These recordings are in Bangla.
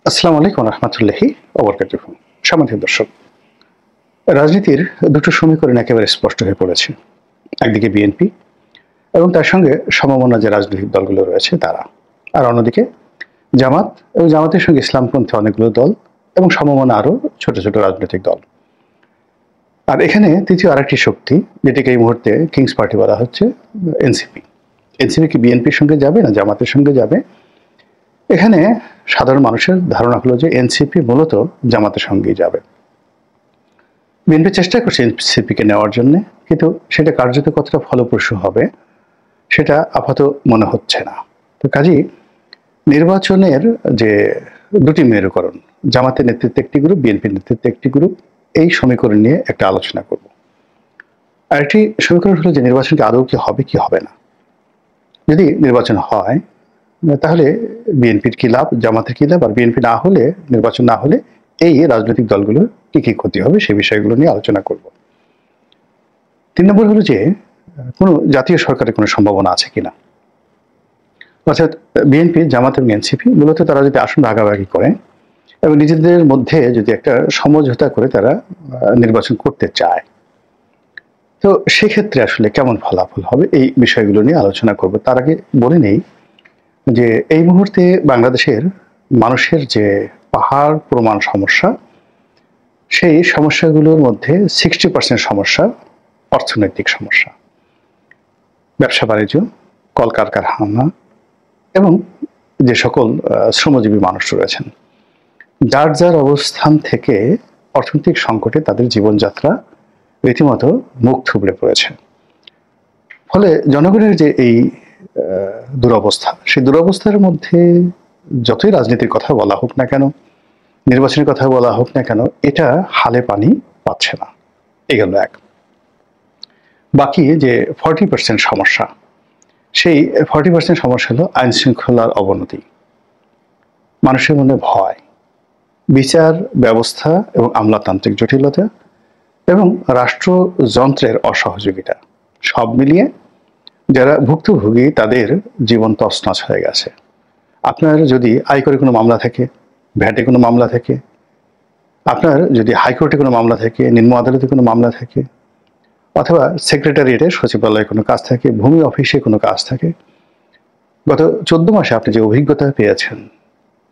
আসসালামু আলাইকুম রহমতুল্লাহি ওবরকাতুহু। সম্মানিত দর্শক, রাজনীতির দুটো সমীকরণ একেবারে স্পষ্ট হয়ে পড়েছে। একদিকে বিএনপি এবং তার সঙ্গে সমমনা যে রাজনৈতিক দলগুলো রয়েছে তারা, আর অন্যদিকে জামাত এবং জামাতের সঙ্গে ইসলামপন্থী অনেকগুলো দল এবং সমমনা আরও ছোট ছোট রাজনৈতিক দল। আর এখানে তৃতীয় আরেকটি শক্তি, যেটিকে এই মুহূর্তে কিংস পার্টি বলা হচ্ছে, এনসিপি। এনসিপি কি বিএনপির সঙ্গে যাবে না জামাতের সঙ্গে যাবে? এখানে সাধারণ মানুষের ধারণা হলো যে এনসিপি মূলত জামাতের সঙ্গেই যাবে। বিএনপি চেষ্টা করছে এনসিপিকে নেওয়ার জন্য, কিন্তু সেটা কার্যত কতটা ফলপ্রসূ হবে সেটা আপাতত মনে হচ্ছে না। তো কাজেই নির্বাচনের যে দুটি মেরুকরণ, জামাতের নেতৃত্বে একটি গ্রুপ, বিএনপির নেতৃত্বে একটি গ্রুপ, এই সমীকরণ নিয়ে একটা আলোচনা করব। আরেকটি সমীকরণ হলো যে নির্বাচনকে আদৌ কি হবে কি হবে না। যদি নির্বাচন হয় তাহলে বিএনপির কি লাভ, জামাতের কি লাভ, আর বিএনপি না হলে, নির্বাচন না হলে এই রাজনৈতিক দলগুলোর কি কি ক্ষতি হবে সেই বিষয়গুলো নিয়ে আলোচনা করব। 3 নম্বর হলো যে কোনো জাতীয় সরকারের কোনো সম্ভাবনা আছে কিনা। অর্থাৎ বিএনপি, জামাত এবং এনসিপি মূলত তারা যদি আসন ভাগাভাগি করে এবং নিজেদের মধ্যে যদি একটা সমঝোতা করে তারা নির্বাচন করতে চায়, তো সেক্ষেত্রে আসলে কেমন ফলাফল হবে এই বিষয়গুলো নিয়ে আলোচনা করব। তার আগে বলে নেই যে এই মুহূর্তে বাংলাদেশের মানুষের যে পাহাড় প্রমাণ সমস্যা, সেই সমস্যাগুলোর মধ্যে 60% সমস্যা অর্থনৈতিক সমস্যা, ব্যবসা বাণিজ্য, কলকারখানা এবং যে সকল শ্রমজীবী মানুষ রয়েছেন, যার যার অবস্থান থেকে অর্থনৈতিক সংকটে তাদের জীবনযাত্রা রীতিমতো মুখ থুবড়ে পড়েছে। ফলে জনগণের যে এই দুরবস্থা, সেই দুরবস্থার মধ্যে যতই রাজনীতির কথা বলা হোক না কেন, নির্বাচনের কথা বলা হোক না কেন, এটা হালে পানি পাচ্ছে না। এগুলো এক। বাকি যে 40% সমস্যা, সেই 40% সমস্যা হলো আইন শৃঙ্খলার অবনতি, মানুষের মনে ভয়, বিচার ব্যবস্থা এবং আমলাতান্ত্রিক জটিলতা এবং রাষ্ট্রযন্ত্রের অসহযোগিতা, সব মিলিয়ে যারা ভুক্তভোগী তাদের জীবন তছনছ হয়ে গেছে। আপনার যদি আয়করে কোনো মামলা থাকে, ভ্যাটে কোনো মামলা থাকে, আপনার যদি হাইকোর্টে কোনো মামলা থাকে, নিম্ন আদালতে কোনো মামলা থাকে, অথবা সেক্রেটারিয়েটে সচিবালয়ে কোনো কাজ থাকে, ভূমি অফিসে কোনো কাজ থাকে, গত 14 মাসে আপনি যে অভিজ্ঞতা পেয়েছেন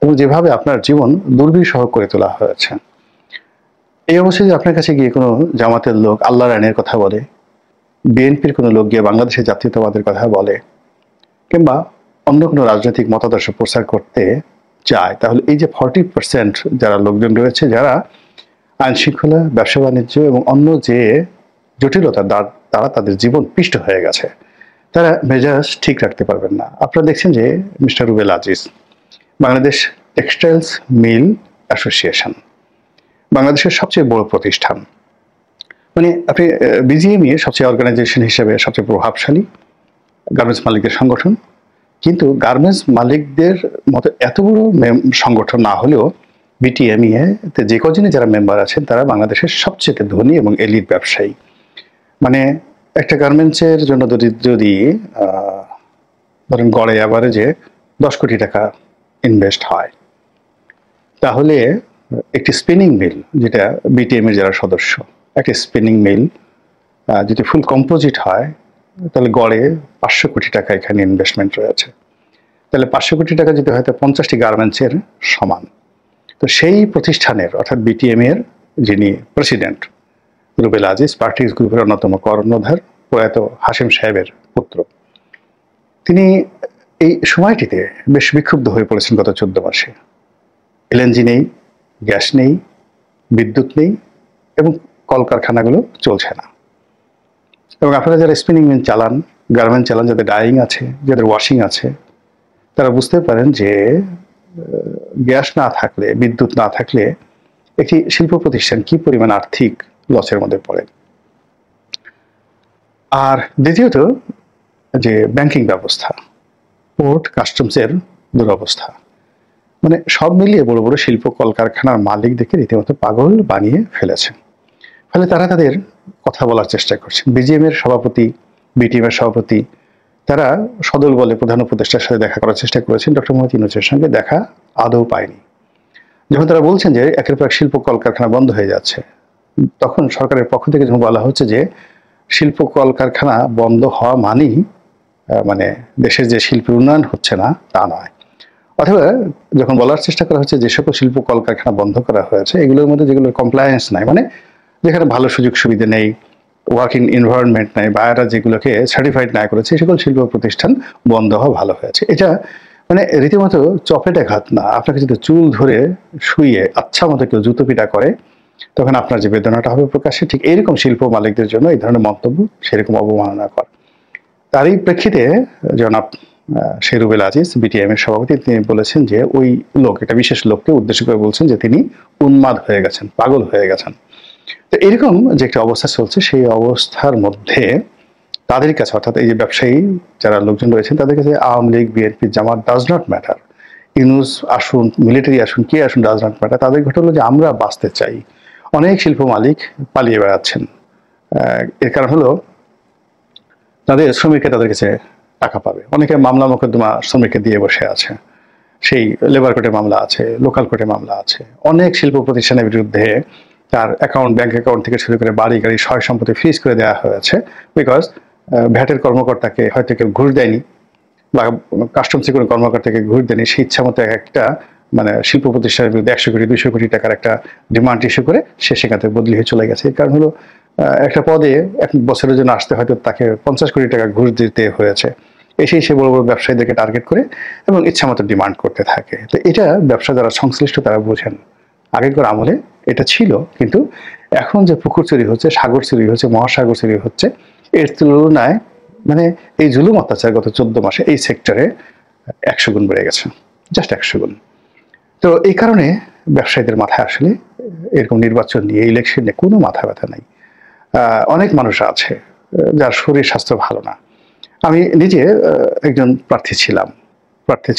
এবং যেভাবে আপনার জীবন দুর্বিষহ করে তোলা হয়েছে, এই অবস্থায় যদি আপনার কাছে গিয়ে কোনো জামাতের লোক আল্লাহর আইনের কথা বলে, বিএনপির কোনো লোক গিয়ে বাংলাদেশের জাতীয়তাবাদের কথা বলে, কিংবা অন্য কোনো রাজনৈতিক মতাদর্শ প্রচার করতে চায়, তাহলে এই যে 40% যারা লোকজন রয়েছে, যারা আইন শৃঙ্খলা, ব্যবসা বাণিজ্য এবং অন্য যে জটিলতা তারা তাদের জীবন পিষ্ট হয়ে গেছে, তারা মেজাজ ঠিক রাখতে পারবেন না। আপনারা দেখছেন যে মিস্টার রুবেল আজিজ, বাংলাদেশ টেক্সটাইলস মিল অ্যাসোসিয়েশন, বাংলাদেশের সবচেয়ে বড় প্রতিষ্ঠান, মানে আপনি বিজিএমইএ সবচেয়ে অর্গানাইজেশন হিসেবে সবচেয়ে প্রভাবশালী গার্মেন্টস মালিকদের সংগঠন, কিন্তু গার্মেন্টস মালিকদের মতো এত বড় সংগঠন না হলেও বিটিএমইএ তে যে কজনই যারা মেম্বার আছেন তারা বাংলাদেশের সবচেয়ে ধনী এবং এলিট ব্যবসায়ী। মানে একটা গার্মেন্টসের জন্য যদি ধরেন গড়ে অ্যাভারেজে 10 কোটি টাকা ইনভেস্ট হয়, তাহলে একটি স্পিনিং মিল, যেটা বিটিএমের যারা সদস্য, একটি স্পিনিং মিল যদি ফুল কম্পোজিট হয় তাহলে গড়ে 500 কোটি টাকা এখানে ইনভেস্টমেন্ট রয়েছে। তাহলে 500 কোটি টাকা যদি হয়তো 50টি গার্মেন্টসের সমান। তো সেই প্রতিষ্ঠানের অর্থাৎ বিটিএমের যিনি প্রেসিডেন্ট রুবেল আজিজ, পার্টিজ গ্রুপের অন্যতম কর্ণধার প্রয়াত হাশিম সাহেবের পুত্র, তিনি এই সময়টিতে বেশ বিক্ষুব্ধ হয়ে পড়েছেন। গত 14 মাসে এলএনজি নেই, গ্যাস নেই, বিদ্যুৎ নেই এবং কলকারখানাগুলো চলছে না। এবং আপনারা যারা স্পিনিং মিল চালান, গার্মেন্ট চালান, যাদের ডাইং আছে, যাদের ওয়াশিং আছে, তারা বুঝতে পারেন যে গ্যাস না থাকলে, বিদ্যুৎ না থাকলে একটি শিল্প প্রতিষ্ঠান কি পরিমাণ আর্থিক লসের মধ্যে পড়ে। আর দ্বিতীয়ত যে ব্যাংকিং ব্যবস্থা, পোর্ট কাস্টমসের দুরবস্থা, মানে সব মিলিয়ে বড় বড় শিল্প কলকারখানার মালিকদেরকে রীতিমতো পাগল বানিয়ে ফেলেছে। ফলে তারা তাদের কথা বলার চেষ্টা করছেন। বিজিএমের সভাপতি, বিটিএমের সভাপতি, তারা সদল বলে প্রধান উপদেষ্টার সাথে দেখা করার চেষ্টা করেছেন, ডক্টর মোহাম্মদ ইউনূসের সঙ্গে দেখা আদৌ পায়নি। যখন তারা বলছেন যে একের পর এক শিল্প কলকারখানা বন্ধ হয়ে যাচ্ছে, তখন সরকারের পক্ষ থেকে যখন বলা হচ্ছে যে শিল্প কলকারখানা বন্ধ হওয়া মানেই মানে দেশের যে শিল্পের উন্নয়ন হচ্ছে না তা নয়। অথবা যখন বলার চেষ্টা করা হচ্ছে যে সকল শিল্প কলকারখানা বন্ধ করা হয়েছে এগুলোর মধ্যে যেগুলো কমপ্লায়েন্স নাই, মানে যেখানে ভালো সুযোগ সুবিধা নেই, ওয়ার্কিং এনভায়রনমেন্ট নাই, বায়াররা যেগুলোকে সার্টিফাইড না করেছে সকল শিল্প প্রতিষ্ঠান বন্ধ হওয়া ভালো হয়েছে। এটা মানে রীতিমতো চপেটে ঘাত না। আপনাকে যদি চুল ধরে শুইয়ে আচ্ছা মতো কেউ জুতো পিটা করে তখন আপনার যে বেদনাটা হবে প্রকাশ্যে, ঠিক এইরকম শিল্প মালিকদের জন্য এই ধরনের মন্তব্য সেরকম অবমাননাকর। তারই প্রেক্ষিতে জনাব শেরুবেল আজিজ বিটিএম এর সভাপতি তিনি বলেছেন যে ওই লোক, একটা বিশেষ লোককে উদ্দেশ্য করে বলছেন যে তিনি উন্মাদ হয়ে গেছেন, পাগল হয়ে গেছেন। তো এরকম যে একটা অবস্থা চলছে সেই অবস্থার মধ্যে তাদের কাছে, অর্থাৎ এই যে ব্যবসায়ী যারা লোকজন রয়েছেন তাদের কাছে Awami League, BNP, Jamaat does not matter, Yunus আসুন, মিলিটারি আসুন, কে আসুন, ডাজ নট ম্যাটার। তাদের ঘটনা হলো যে আমরা বাঁচতে চাই। অনেক শিল্প মালিক পালিয়ে বেড়াচ্ছেন। এর কারণ হলো তাদের শ্রমিকরা তাদের কাছে টাকা পাবে। অনেকে মামলা মোকদ্দমা শ্রমিককে দিয়ে বসে আছে, সেই লেবার কোর্টে মামলা আছে, লোকাল কোর্টে মামলা আছে। অনেক শিল্প প্রতিষ্ঠানের বিরুদ্ধে তার অ্যাকাউন্ট, ব্যাংক অ্যাকাউন্ট থেকে শুরু করে বাড়ি গাড়ি সয় সম্পত্তি ফ্রিজ করে দেওয়া হয়েছে, বিকজ ভ্যাটের কর্মকর্তাকে হয়তো কেউ ঘুষ দেয়নি বা কাস্টমসের কোনো কর্মকর্তাকে ঘুষ দেয়নি, সে ইচ্ছা মতো একটা মানে শিল্প প্রতিষ্ঠানের বিরুদ্ধে 100 কোটি 200 কোটি টাকার একটা ডিমান্ড ইস্যু করে সে সেখান থেকে বদলি হয়ে চলে গেছে। এর কারণ হলো একটা পদে 1 বছরের জন্য আসতে হয়তো তাকে 50 কোটি টাকা ঘুষ দিতে হয়েছে। এসেই সে বড় বড় ব্যবসায়ীদেরকে টার্গেট করে এবং ইচ্ছা মতো ডিমান্ড করতে থাকে। তো এটা ব্যবসা যারা সংশ্লিষ্ট তারা বোঝেন। আগেকার আমলে এটা ছিল, কিন্তু এখন যে পুকুর চুরি হচ্ছে, সাগর চুরি হচ্ছে, মহাসাগর চুরি হচ্ছে, এর তুলনায় মানে এই জুলুম অত্যাচার গত 14 মাসে এই সেক্টরে 100 গুণ বেড়ে গেছে, জাস্ট 100 গুণ। তো এই কারণে ব্যবসায়ীদের মাথায় আসলে এরকম নির্বাচন নিয়ে, ইলেকশন নিয়ে কোনো মাথা ব্যথা নাই। অনেক মানুষ আছে যার শরীর স্বাস্থ্য ভালো না। আমি নিজে একজন প্রার্থী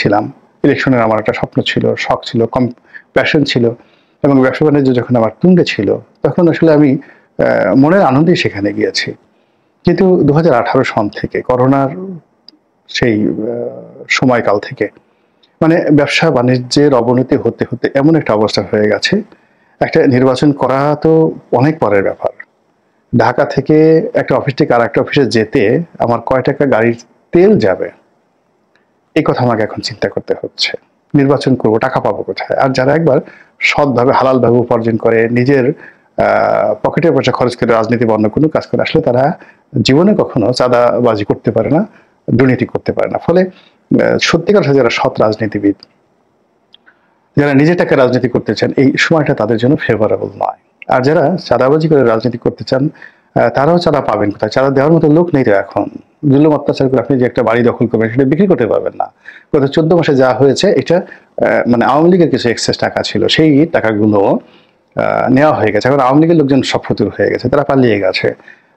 ছিলাম। ইলেকশনের আমার একটা স্বপ্ন ছিল, শখ ছিল, প্যাশন ছিল, এবং ব্যবসা বাণিজ্য যখন আমার তুঙ্গে ছিল তখন আসলে আমি মনের আনন্দেই সেখানে গিয়েছি। কিন্তু 2018 সন থেকে করোনার সেই সময়কাল থেকে মানে ব্যবসা বাণিজ্যের অবনতি হতে হতে এমন একটা অবস্থা হয়ে গেছে, একটা নির্বাচন করা তো অনেক পরের ব্যাপার। ঢাকা থেকে একটা অফিস থেকে আর একটা অফিসে যেতে আমার কয় টাকা গাড়ির তেল যাবে এই কথা আমাকে এখন চিন্তা করতে হচ্ছে। নির্বাচন করব, টাকা পাবো কোথায়? আর যারা একবার সৎভাবে হালালভাবে উপার্জন করে নিজের পকেটের পয়সা খরচ করে রাজনীতি বা অন্য কোনো কাজ করে, আসলে তারা জীবনে কখনো চাঁদাবাজি করতে পারে না, দুর্নীতি করতে পারে না। ফলে সত্যিকার যারা সৎ রাজনীতিবিদ, যারা নিজের টাকা রাজনীতি করতে চান, এই সময়টা তাদের জন্য ফেভারেবল নয়। আর যারা চাঁদাবাজি করে রাজনীতি করতে চান তারাও চাঁদা পাবেন কোথায়? চাঁদা দেওয়ার মতো লোক নেই তো এখন। জুলুম অত্যাচার করে আপনি যে একটা বাড়ি দখল করবেন সেটা বিক্রি করতে পারবেন না। গত 14 মাসে যা হয়েছে এটা মানে আওয়ামী লীগের কিছু এক্সেস টাকা ছিল, সেই টাকাগুলো নেওয়া হয়ে গেছে। এখন আওয়ামী লীগের লোকজন সব ফতুর হয়ে গেছে, তারা পালিয়ে গেছে।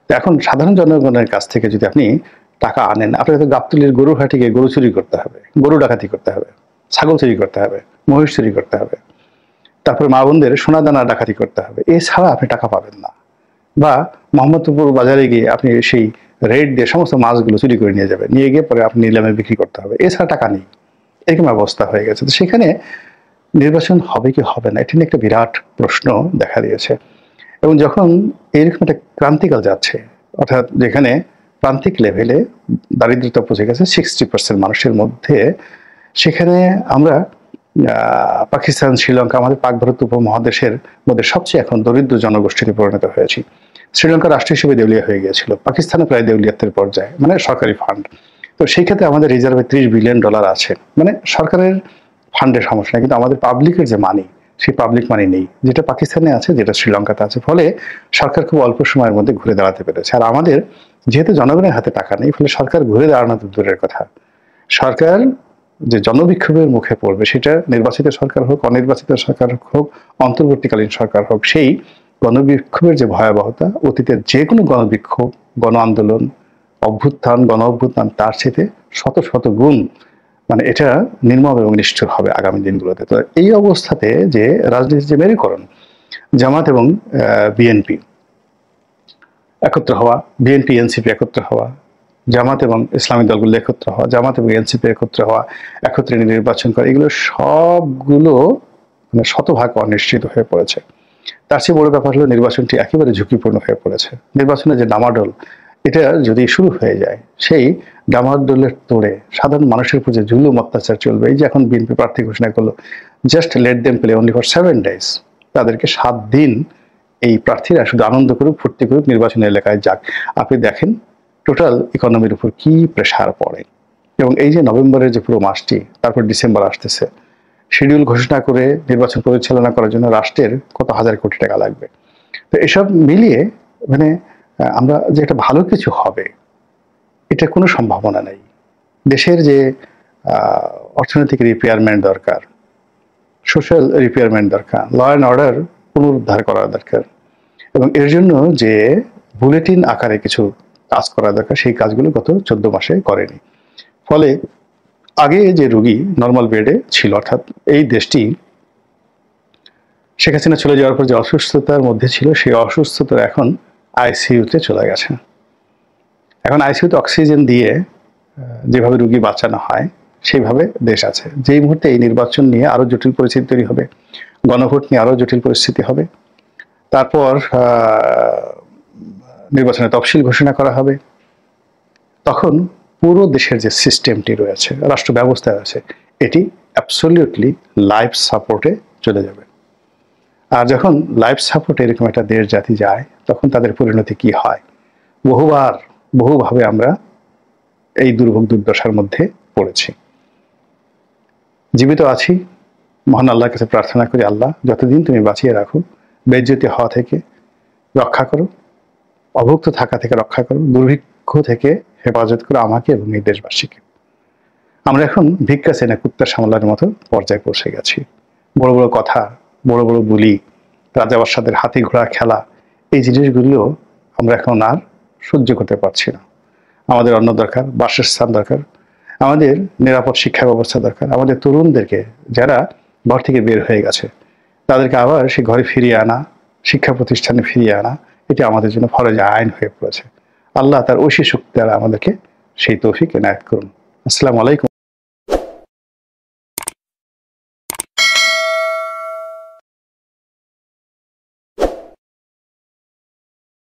তো এখন সাধারণ জনগণের কাছ থেকে যদি আপনি টাকা আনেন, আপনাকে তো গাবতলীর গরুর হাটে গিয়ে গরু চুরি করতে হবে, গরু ডাকাতি করতে হবে, ছাগল চুরি করতে হবে, মহিষ চুরি করতে হবে, তারপরে মা বোনদের সোনা দানা ডাকাতি করতে হবে। এছাড়া আপনি টাকা পাবেন না। বা মোহাম্মদপুর বাজারে গিয়ে আপনি সেই রেট দিয়ে সমস্ত মাছগুলো চুরি করে নিয়ে যাবেন, নিয়ে গিয়ে পরে আপনি নিলামে বিক্রি করতে হবে, এছাড়া টাকা নেই। এরকম অবস্থা হয়ে গেছে। তো সেখানে নির্বাচন হবে কি হবে না এটা নিয়ে একটা বিরাট প্রশ্ন দেখা দিয়েছে। এবং যখন এরকম একটা ক্রান্তিকাল যাচ্ছে, অর্থাৎ যেখানে প্রান্তিক লেভেলে দারিদ্রতা পৌঁছে গেছে 60% মানুষের মধ্যে, সেখানে আমরা পাকিস্তান, শ্রীলঙ্কা, আমাদের পাক ভারত উপমহাদেশের মধ্যে সবচেয়ে এখন দরিদ্র জনগোষ্ঠীতে পরিণত হয়েছি। শ্রীলঙ্কা রাষ্ট্র হিসেবে দেউলিয়া হয়ে গিয়েছিল, পাকিস্তানে প্রায় দেউলিয়াতের পর্যায়ে, মানে সরকারি ফান্ড। তো সেই ক্ষেত্রে আমাদের রিজার্ভে $30 বিলিয়ন আছে, মানে সরকারের ফান্ডের সমস্যা নেই, কিন্তু আমাদের পাবলিকের যে মানি, সেই পাবলিক মানি নেই, যেটা পাকিস্তানে আছে, যেটা শ্রীলঙ্কাতে আছে। ফলে সরকার খুব অল্প সময়ের মধ্যে ঘুরে দাঁড়াতে পেরেছে। আর আমাদের যেহেতু জনগণের হাতে টাকা নেই, ফলে সরকার ঘুরে দাঁড়ানো তো দূরের কথা, সরকার যে জনবিক্ষোভের মুখে পড়বে, সেটা নির্বাচিত সরকার হোক, অনির্বাচিত সরকার হোক, অন্তর্বর্তীকালীন সরকার হোক, সেই গণবিক্ষোভের যে ভয়াবহতা, অতীতের যে কোনো গণবিক্ষোভ, গণ আন্দোলন, অভ্যুত্থান, গণ অভ্যুত্থান, তার সাথে শত শত গুণ মানে এটা নির্মম এবং নিষ্ঠুর হবে আগামী দিনগুলোতে। তো এই অবস্থাতে যে রাজনীতির যে মেরুকরণ, জামাত এবং বিএনপি একত্র হওয়া, বিএনপি এনসিপি একত্র হওয়া, জামাত এবং ইসলামী দলগুলো একত্র হওয়া, জামাত এবং এনসিপি একত্র হওয়া, একত্রে নির্বাচন করা, এগুলো সবগুলো মানে শতভাগ অনিশ্চিত হয়ে পড়েছে। তার চেয়ে বড় ব্যাপার হলো নির্বাচনটি একেবারে ঝুঁকিপূর্ণ হয়ে পড়েছে। নির্বাচনের যে ডামাডোল, এটা যদি শুরু হয়ে যায়, সেই ডামাডোলের তোড়ে সাধারণ মানুষের উপর যে জুলুম অত্যাচার চলবে, এই যে এখন বিএনপি প্রার্থী ঘোষণা করলো, just let them play only for 7 days, তাদেরকে 7 দিন এই প্রার্থীরা শুধু আনন্দ করুক, ফুর্তি করুক, নির্বাচনী এলাকায় যাক। আপনি দেখেন টোটাল ইকোনমির উপর কি প্রেশার পড়ে। এবং এই যে নভেম্বরের যে পুরো মাসটি, তারপর ডিসেম্বর আসতেছে, শিডিউল ঘোষণা করে নির্বাচন পরিচালনা করার জন্য রাষ্ট্রের কত হাজার কোটি টাকা লাগবে। তো এসব মিলিয়ে মানে আমরা যে একটা ভালো কিছু হবে, এটা কোনো সম্ভাবনা নেই। দেশের যে অর্থনৈতিক রিপেয়ারমেন্ট দরকার, সোশ্যাল রিপেয়ারমেন্ট দরকার, ল অ্যান্ড অর্ডার পুনরুদ্ধার করা দরকার, এবং এর জন্য যে বুলেটিন আকারে কিছু কাজ করা দরকার, সেই কাজগুলো গত 14 মাসে করেনি। ফলে আগে যে রোগী নর্মাল বেডে ছিল, অর্থাৎ এই দেশটি শেখ হাসিনা চলে যাওয়ার পর যে অসুস্থতার মধ্যে ছিল, সেই অসুস্থতা এখন আইসিইউতে চলে গেছে। এখন আইসিইউতে অক্সিজেন দিয়ে যেভাবে রোগী বাঁচানো হয়, সেইভাবে দেশ আছে। যেই মুহূর্তে এই নির্বাচন নিয়ে আরো জটিল পরিস্থিতি তৈরি হবে, গণভোট নিয়ে আরো জটিল পরিস্থিতি হবে, তারপর নির্বাচনের তফসিল ঘোষণা করা হবে, তখন পুরো দেশের যে সিস্টেমটি রয়েছে, রাষ্ট্র ব্যবস্থা আছে, এটি অ্যাবসলিউটলি লাইফ সাপোর্টে চলে যাবে। আর যখন লাইফ সাপোর্টে এরকম একটা দেশ জাতি যায়, তখন তাদের পরিণতি কি হয়? বহুভাবে আমরা এই দুর্ভোগ দুর্দশার মধ্যে পড়েছি। জীবিত আছি, মহান আল্লাহর কাছে প্রার্থনা করি, আল্লাহ যতদিন তুমি বাঁচিয়ে রাখো, বেজ্জতি হওয়া থেকে রক্ষা করো, অভুক্ত থাকা থেকে রক্ষা করো, দুর্ভিক্ষ থেকে হেফাজত করো আমাকে এবং এই দেশবাসীকে। আমরা এখন ভিক্ষা সেনা কুত্তার সামলার মতো পর্যায়ে পৌঁছে গেছি। বড় বড় কথা, বড় বড় বুলি, রাজাবাদশাদের হাতি ঘোড়া খেলা, এই জিনিসগুলো আমরা এখন আর সহ্য করতে পারছি না। আমাদের অন্ন দরকার, বাসস্থান দরকার, আমাদের নিরাপদ শিক্ষা ব্যবস্থা দরকার। আমাদের তরুণদেরকে যারা ঘর থেকে বের হয়ে গেছে, তাদেরকে আবার সেই ঘরে ফিরিয়ে আনা, শিক্ষা প্রতিষ্ঠানে ফিরিয়ে আনা, এটি আমাদের জন্য ফরজে আইন হয়ে পড়েছে। আল্লাহ তার ঐশী শক্তি দ্বারা আমাদেরকে সেই তৌফিক এনায়েত করুন। আসসালামু আলাইকুম।